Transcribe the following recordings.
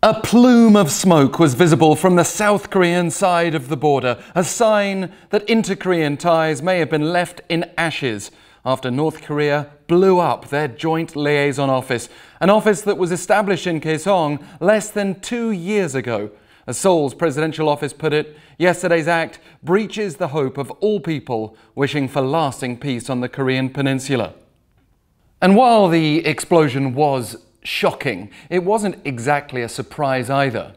A plume of smoke was visible from the South Korean side of the border, a sign that inter-Korean ties may have been left in ashes after North Korea blew up their joint liaison office, an office that was established in Kaesong less than 2 years ago. As Seoul's presidential office put it, yesterday's act breaches the hope of all people wishing for lasting peace on the Korean Peninsula. And while the explosion was shocking, it wasn't exactly a surprise either.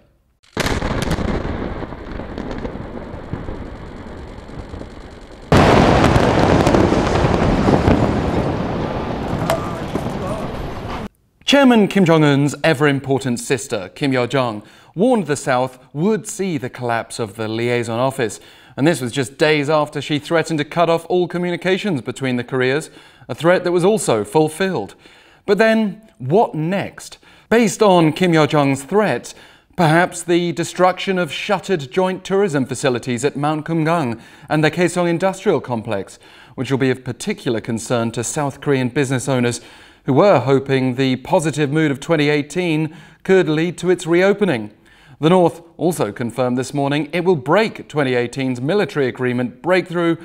Chairman Kim Jong-un's ever-important sister, Kim Yo-jong, warned the South would see the collapse of the liaison office, and this was just days after she threatened to cut off all communications between the Koreas, a threat that was also fulfilled. But then, what next? Based on Kim Yo-jong's threat, perhaps the destruction of shuttered joint tourism facilities at Mount Kumgang and the Kaesong Industrial Complex, which will be of particular concern to South Korean business owners who were hoping the positive mood of 2018 could lead to its reopening. The North also confirmed this morning it will break 2018's military agreement breakthrough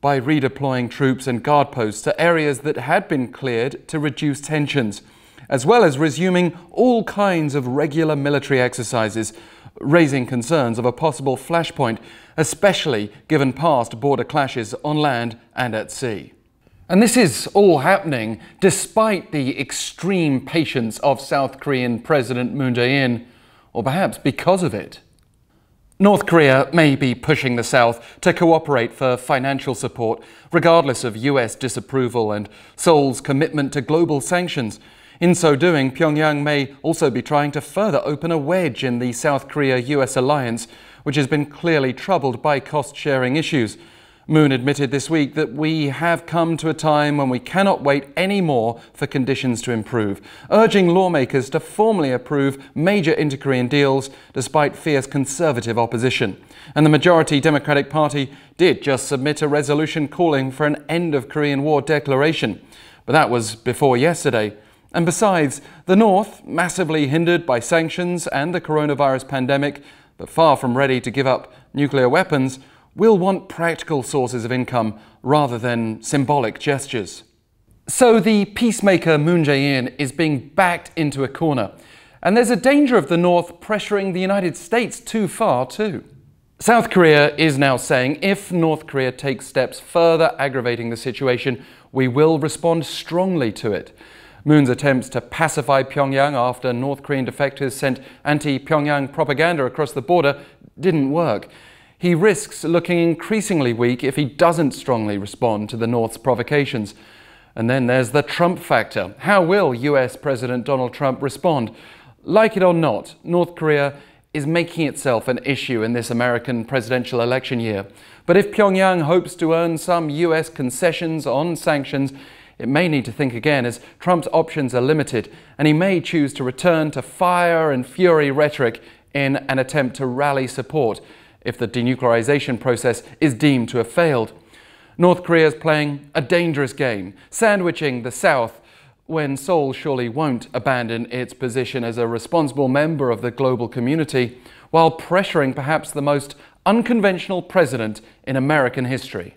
by redeploying troops and guard posts to areas that had been cleared to reduce tensions, as well as resuming all kinds of regular military exercises, raising concerns of a possible flashpoint, especially given past border clashes on land and at sea. And this is all happening despite the extreme patience of South Korean President Moon Jae-in, or perhaps because of it. North Korea may be pushing the South to cooperate for financial support, regardless of US disapproval and Seoul's commitment to global sanctions. In so doing, Pyongyang may also be trying to further open a wedge in the South Korea-US alliance, which has been clearly troubled by cost-sharing issues. Moon admitted this week that we have come to a time when we cannot wait any more for conditions to improve, urging lawmakers to formally approve major inter-Korean deals despite fierce conservative opposition. And the majority Democratic Party did just submit a resolution calling for an end of Korean War declaration. But that was before yesterday. And besides, the North, massively hindered by sanctions and the coronavirus pandemic, but far from ready to give up nuclear weapons, will want practical sources of income rather than symbolic gestures. So the peacemaker Moon Jae-in is being backed into a corner, and there's a danger of the North pressuring the United States too far too. South Korea is now saying if North Korea takes steps further aggravating the situation, we will respond strongly to it. Moon's attempts to pacify Pyongyang after North Korean defectors sent anti-Pyongyang propaganda across the border didn't work. He risks looking increasingly weak if he doesn't strongly respond to the North's provocations. And then there's the Trump factor. How will US President Donald Trump respond? Like it or not, North Korea is making itself an issue in this American presidential election year. But if Pyongyang hopes to earn some US concessions on sanctions, it may need to think again, as Trump's options are limited, and he may choose to return to fire and fury rhetoric in an attempt to rally support if the denuclearization process is deemed to have failed. North Korea is playing a dangerous game, sandwiching the South when Seoul surely won't abandon its position as a responsible member of the global community, while pressuring perhaps the most unconventional president in American history.